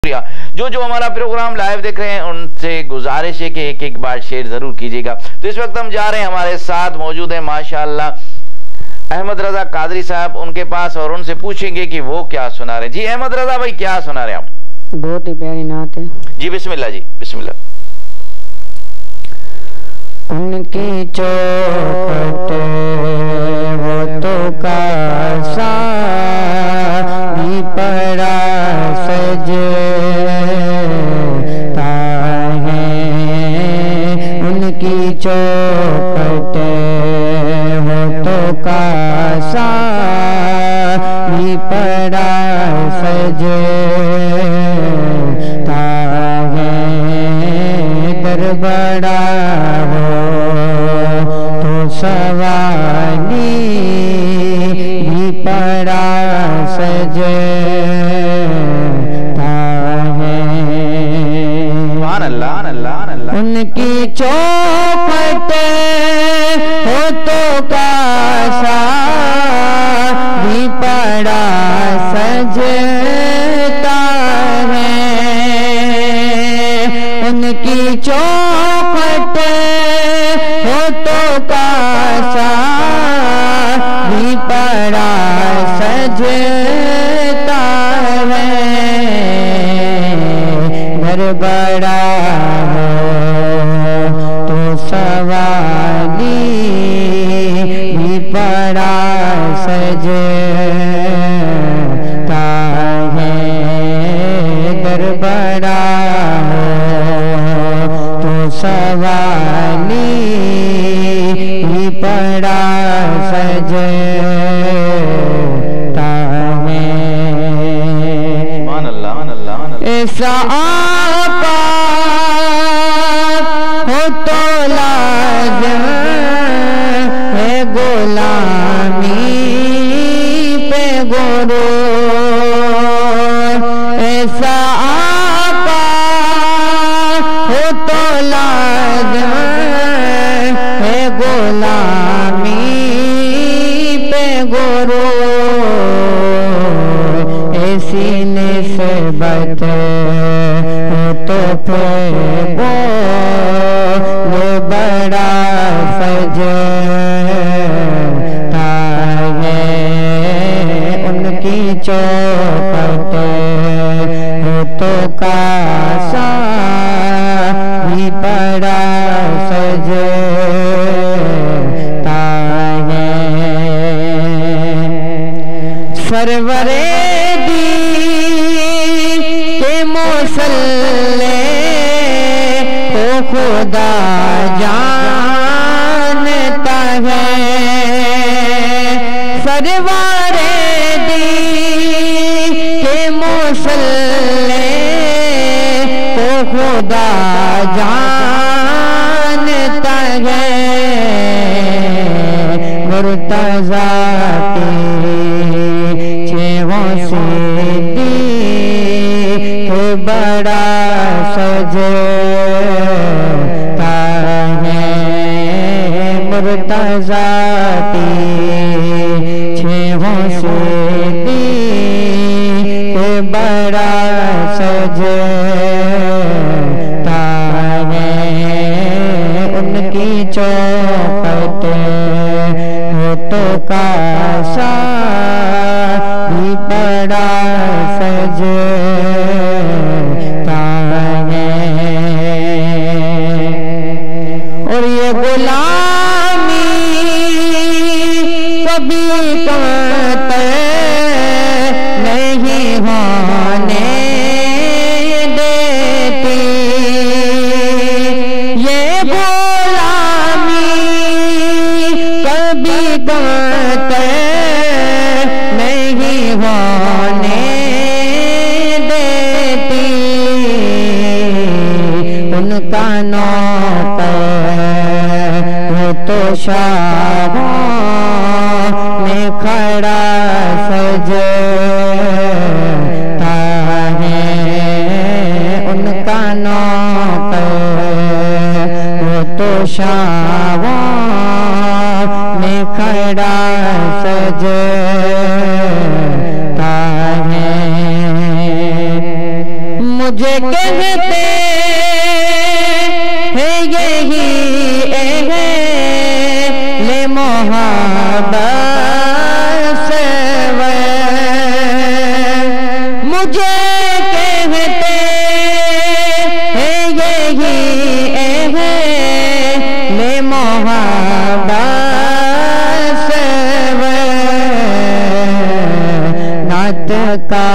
جو ہمارا programme live دیکھ رہے ہیں ان سے گزارش ہے کہ ایک ایک بار شیئر ضرور کیجیے گا۔ تو اس وقت ہم جا رہے ہیں، ہمارے ساتھ موجود ہیں ماشاءاللہ احمد رضا قادری صاحب، ان کے پاس اور ان سے پوچھیں گے کہ وہ کیا سنا رہے ہیں۔ جی احمد رضا بھائی کیا سنا رہے ہیں آپ؟ بہت ہی پیاری نعت ہے جی بسم اللہ، جی بسم اللہ۔ ان کی چوکھٹ وہ تو کاسا بھی پڑا سجتا ہے، ان کی چوکھٹ وہ تو کاسا بھی پڑا سجتا ہے، در بڑا سوالی بھی پڑا سجتا ہے، سبحان اللہ اللہ اللہ۔ ان کی چوکھٹ ہو تو کاسا بھی پڑا سجتا ہے، ان کی چوکھٹ ہو تو کاسا بھی پڑا سجتا ہے، گھر بڑا ہو تو سوالی بھی پڑا سجتا ہے، گھر بڑا ہو تو سوالی بھی پڑا سجتا ہے، سبحان اللہ۔ ایسا آقا ہو تو لازم ہے غلامی پہ غرور، ایسا آقا ہو تو لازم ہے غلامی پہ غرور، ایسی نسبت ہو تو پھر وہ بڑا سجتا ہے، ان کی چوکھٹ ہو تو کاسا بھی پڑا سجتا ہے، سرور کے مصلی کو خدا جانتا ہے، سرور کے مصلی کو خدا جانتا ہے، مرتضی بڑا سجتا ہے، مرتضی چھویں صدیق بڑا سجتا ہے، ان کی چوکھٹ ہو تو کاسا بھی پڑا سجتا ہے، اور یہ غلامی کبھی قطع نہیں ہونے دیتی، یہ غلامی کبھی قطع نہیں ہونے دیتی، ان کا نوکر وہ تو شاہوں میں کھڑا سجتا ہے، ان کا نوکر وہ تو شاہوں میں کھڑا سجتا ہے، مجھے کہتے ہیں یہی لے محبت سے مجھے کہتے ہیں یہی لے محبت سے نعت کا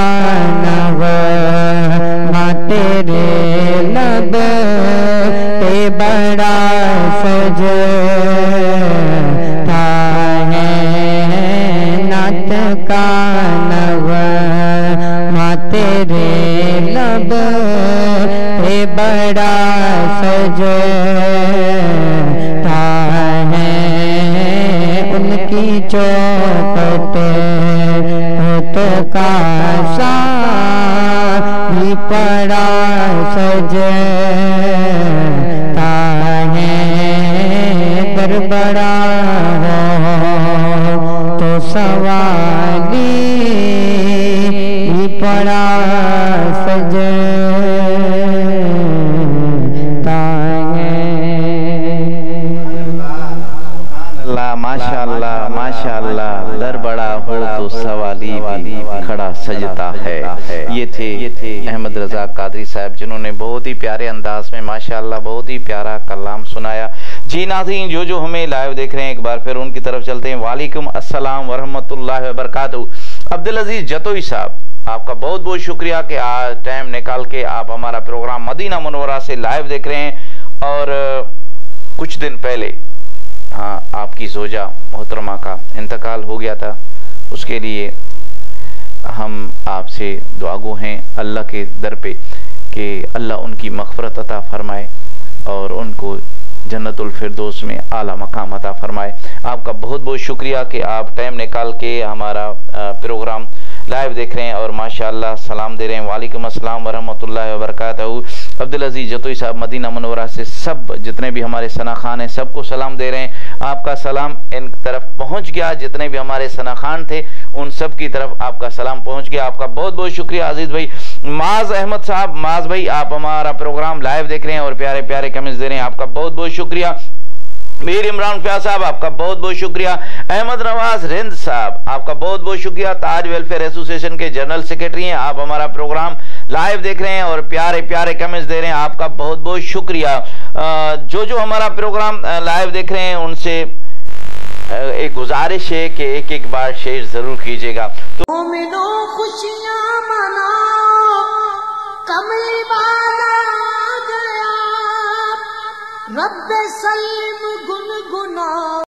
نغمہ تیرے لب پہ بڑا سجتا ہے نعت کا نغمہ تیرے لب پہ بڑا سجتا ہے ان کی چوکھٹ تو کاسا بھی پڑا سجتا ہے در بڑا ہو تو سوالی بھی پڑا سجتا ہے ماشاءاللہ ماشاءاللہ در بڑا ہو تو سوالی بھی کھڑا سجتا ہے۔ یہ تھے احمد رضا قادری صاحب جنہوں نے بہت ہی پیارے انداز میں ماشاءاللہ بہت ہی پیارا کلام سنایا۔ جی ناظرین جو ہمیں لائیو دیکھ رہے ہیں ایک بار پھر ان کی طرف چلتے ہیں۔ وعلیکم السلام ورحمۃ اللہ وبرکاتہ۔ عبدالعزیز جتوئی صاحب آپ کا بہت بہت شکریہ کہ آج ٹائم نکال کے آپ ہمارا پروگرام مدینہ منورہ سے لائیو دیکھ رہے ہیں۔ اور کچھ دن پہلے ہاں آپ کی زوجہ محترمہ کا انتقال ہو گیا تھا، اس کے لیے ہم آپ سے دعاگو ہیں اللہ کے در پہ کہ اللہ ان کی مغفرت عطا فرمائے اور ان کو جنت الفردوس میں اعلیٰ مقام عطا فرمائے۔ آپ کا بہت بہت شکریہ کہ آپ ٹائم نکال کے ہمارا پروگرام لائیو دیکھ رہے ہیں اور ماشاءاللہ سلام دے رہے ہیں۔ وعلیکم السلام ورحمۃ اللہ وبرکاتہ۔ عبدالعزیز جتوئی صاحب مدینہ منورہ سے سب جتنے بھی ہمارے ثنا خان ہیں سب کو سلام دے رہے ہیں۔ آپ کا سلام ان طرف پہنچ گیا، جتنے بھی ہمارے ثنا خان تھے ان سب کی طرف آپ کا سلام پہنچ گیا۔ آپ کا بہت بہت شکریہ عزیز بھائی۔ معاذ احمد صاحب، معاذ بھائی آپ ہمارا پروگرام لائیو دیکھ رہے ہیں اور پیارے پیارے کمنٹس دے رہے ہیں، آپ کا بہت بہت شکریہ۔ میر عمران فیاض صاحب آپ کا بہت بہت شکریہ۔ احمد نواز رند صاحب آپ کا بہت بہت شکریہ، تاج ویلفیئر ایسوسیشن کے جنرل سیکرٹری ہیں، آپ ہمارا پروگرام لائیو دیکھ رہے ہیں اور پیارے پیارے کمنٹس دے رہے ہیں، آپ کا بہت بہت شکریہ۔ جو ہمارا پروگرام لائیو دیکھ رہے ہیں ان سے ایک گزارش ہے کہ ایک ایک بار شیئر ضرور کیجیے گا۔ مومنو خوشیاں مناؤ، کملی والا آ گیا، رب سلم گنگناؤ۔